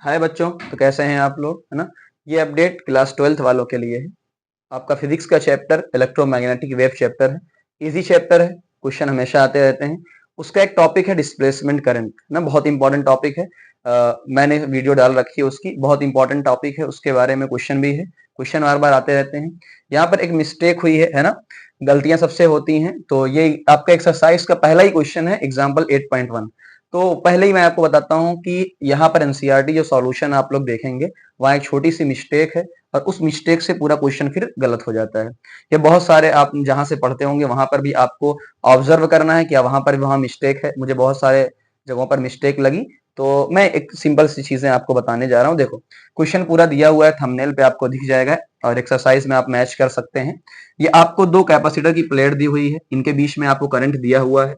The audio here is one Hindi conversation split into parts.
हाय बच्चों, तो कैसे हैं आप लोग, है ना। ये अपडेट क्लास 12th वालों के लिए है। आपका फिजिक्स का चैप्टर इलेक्ट्रोमैग्नेटिक वेव चैप्टर है। इजी चैप्टर है, क्वेश्चन हमेशा आते रहते हैं। उसका एक टॉपिक है डिस्प्लेसमेंट करंट, ना, बहुत इंपॉर्टेंट टॉपिक है। मैंने वीडियो डाल रखी है उसकी, बहुत इंपॉर्टेंट टॉपिक है, उसके बारे में क्वेश्चन भी है। क्वेश्चन बार बार आते रहते हैं। यहाँ पर एक मिस्टेक हुई है ना। गलतियां सबसे होती हैं, तो ये आपका एक्सरसाइज का पहला ही क्वेश्चन है, एग्जाम्पल 8.1। तो पहले ही मैं आपको बताता हूं कि यहाँ पर एनसीईआरटी जो सॉल्यूशन आप लोग देखेंगे, वहां एक छोटी सी मिस्टेक है, और उस मिस्टेक से पूरा क्वेश्चन फिर गलत हो जाता है। ये बहुत सारे आप जहां से पढ़ते होंगे वहां पर भी आपको ऑब्जर्व करना है, क्या वहां पर भी वहां मिस्टेक है। मुझे बहुत सारे जगहों पर मिस्टेक लगी, तो मैं एक सिंपल सी चीजें आपको बताने जा रहा हूँ। देखो, क्वेश्चन पूरा दिया हुआ है, थंबनेल पे आपको दिख जाएगा, और एक्सरसाइज में आप मैच कर सकते हैं। ये आपको दो कैपेसिटर की प्लेट दी हुई है, इनके बीच में आपको करंट दिया हुआ है।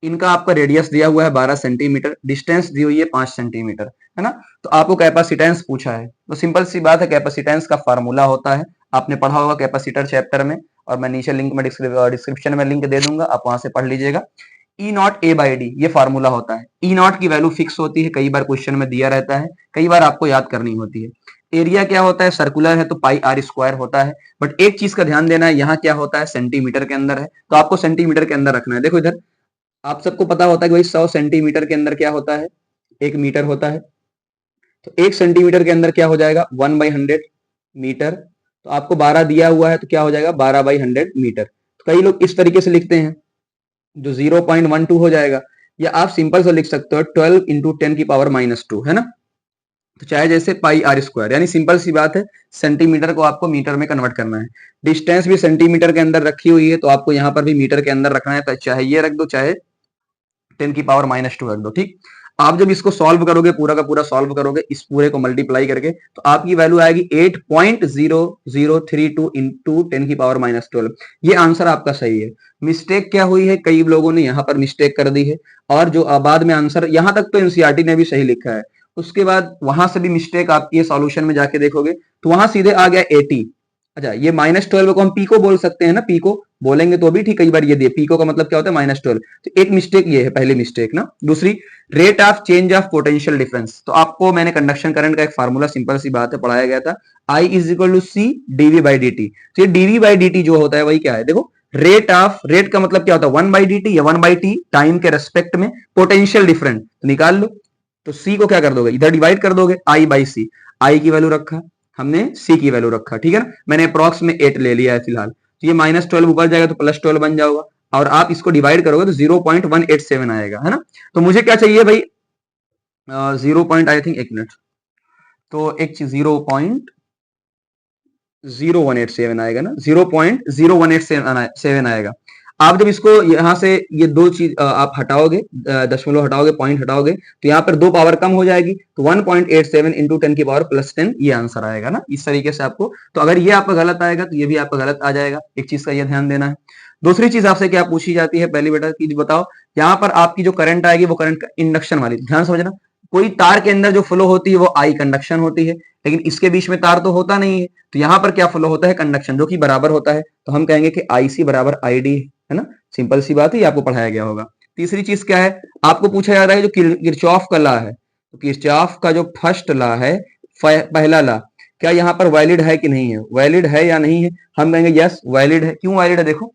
इनका आपका रेडियस दिया हुआ है 12 सेंटीमीटर, डिस्टेंस दी हुई है 5 सेंटीमीटर, है ना। तो आपको कैपेसिटेंस पूछा है, तो सिंपल सी बात है, कैपेसिटेंस का फार्मूला होता है, आपने पढ़ा होगा कैपेसिटर चैप्टर में, और मैं नीचे लिंक में डिस्क्रिप्शन में लिंक दे दूंगा, आप वहां से पढ़ लीजिएगा। ई नॉट ए बाई डी ये फार्मूला होता है। ई नॉट की वैल्यू फिक्स होती है, कई बार क्वेश्चन में दिया रहता है, कई बार आपको याद करनी होती है। एरिया क्या होता है, सर्कुलर है तो पाई आर स्क्वायर होता है। बट एक चीज का ध्यान देना है, यहाँ क्या होता है, सेंटीमीटर के अंदर है, तो आपको सेंटीमीटर के अंदर रखना है। देखो इधर आप सबको पता होता है कि भाई 100 सेंटीमीटर के अंदर क्या होता है, 1 मीटर होता है। तो 1 सेंटीमीटर के अंदर क्या हो जाएगा, 1/100 मीटर। तो आपको 12 दिया हुआ है, तो क्या हो जाएगा, 12/100 मीटर। तो कई लोग इस तरीके से लिखते हैं, जो 0.12 हो जाएगा, या आप सिंपल से लिख सकते हो 12 इंटू 10⁻², है ना। तो चाहे जैसे पाई आर स्क्वायर, यानी सिंपल सी बात है, सेंटीमीटर को आपको मीटर में कन्वर्ट करना है। डिस्टेंस भी सेंटीमीटर के अंदर रखी हुई है, तो आपको यहाँ पर भी मीटर के अंदर रखना है, तो चाहे ये रख दो, चाहे 10⁻² रख दो, ठीक। आप जब इसको सॉल्व करोगे, पूरा का पूरा सॉल्व करोगे, इस पूरे को मल्टीप्लाई करके, तो आपकी वैल्यू आएगी 8.0032 इंटू 10⁻²। ये आंसर आपका सही है। मिस्टेक क्या हुई है, कई लोगों ने यहाँ पर मिस्टेक कर दी है, और जो बाद में आंसर, यहाँ तक तो एनसीईआरटी ने भी सही लिखा है, उसके बाद वहां से भी मिस्टेक आपकी है, सॉल्यूशन में जाके देखोगे तो वहां सीधे आ गया 80। अच्छा, ये -12 को हम पीको बोल सकते हैं ना, पीको बोलेंगे तो भी ठीक। कई बार ये दे, पीको का मतलब क्या होता है, -12। तो एक मिस्टेक ये है, पहली मिस्टेक ना। दूसरी, rate of change of potential difference. तो आपको मैंने कंडक्शन करंट का एक फार्मूला, सिंपल सी बात है, पढ़ाया गया था, I = C dV/dt। तो ये dV/dt जो होता है वही क्या है, देखो, रेट का मतलब क्या होता है, 1/dt या 1/t, टाइम के रेस्पेक्ट में पोटेंशियल डिफरेंस निकाल लो। तो C को क्या कर दोगे, इधर डिवाइड कर दोगे, I/C। I की वैल्यू रखा हमने, C की वैल्यू रखा, ठीक है ना। मैंने अप्रॉक्स में 8 ले लिया है फिलहाल। तो ये -12 ऊपर जाएगा तो +12 बन जाएगा, और आप इसको डिवाइड करोगे तो 0.187 आएगा, है ना। तो मुझे क्या चाहिए भाई, 0. आई थिंक 1 मिनट, तो एक चीज 0.0187 आएगा ना, 0.0187 आएगा। आप जब इसको यहां से ये दो चीज आप हटाओगे, दशमलव हटाओगे, पॉइंट हटाओगे, तो यहाँ पर 2 पावर कम हो जाएगी, तो 1.87 इंटू 10⁻+10 ये आंसर आएगा ना, इस तरीके से आपको। तो अगर ये आपका गलत आएगा तो ये भी आपका गलत आ जाएगा, एक चीज का ये ध्यान देना है। दूसरी चीज आपसे क्या पूछी जाती है, पहली बेटा की बताओ, यहाँ पर आपकी जो करंट आएगी वो करंट इंडक्शन वाली, ध्यान समझना। कोई तार के अंदर जो फ्लो होती है वो आई कंडक्शन होती है, लेकिन इसके बीच में तार तो होता नहीं है, तो यहाँ पर क्या फ्लो होता है, कंडक्शन, जो कि बराबर होता है। तो हम कहेंगे कि IC = ID, है ना। सिंपल सी बात है, ये आपको पढ़ाया गया होगा। तीसरी चीज क्या है, आपको पूछा जा रहा है जो किरचॉफ का लॉ है, तो किरचॉफ का जो फर्स्ट लॉ है, पहला लॉ, क्या यहाँ पर वैलिड है कि नहीं है, वैलिड है या नहीं है। हम कहेंगे यस वैलिड है। क्यों वैलिड है, देखो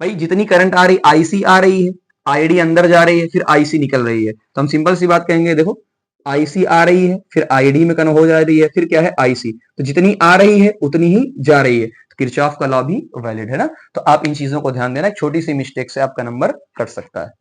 भाई, जितनी करंट आ रही, IC आ रही है, ID अंदर जा रही है, फिर IC निकल रही है, तो हम सिंपल सी बात कहेंगे, देखो IC आ रही है, फिर ID में कन्वर्ट हो जा रही है, फिर क्या है IC, तो जितनी आ रही है उतनी ही जा रही है, तो किरचॉफ का लॉ भी वैलिड है ना। तो आप इन चीजों को ध्यान देना, छोटी सी मिस्टेक से आपका नंबर कट सकता है।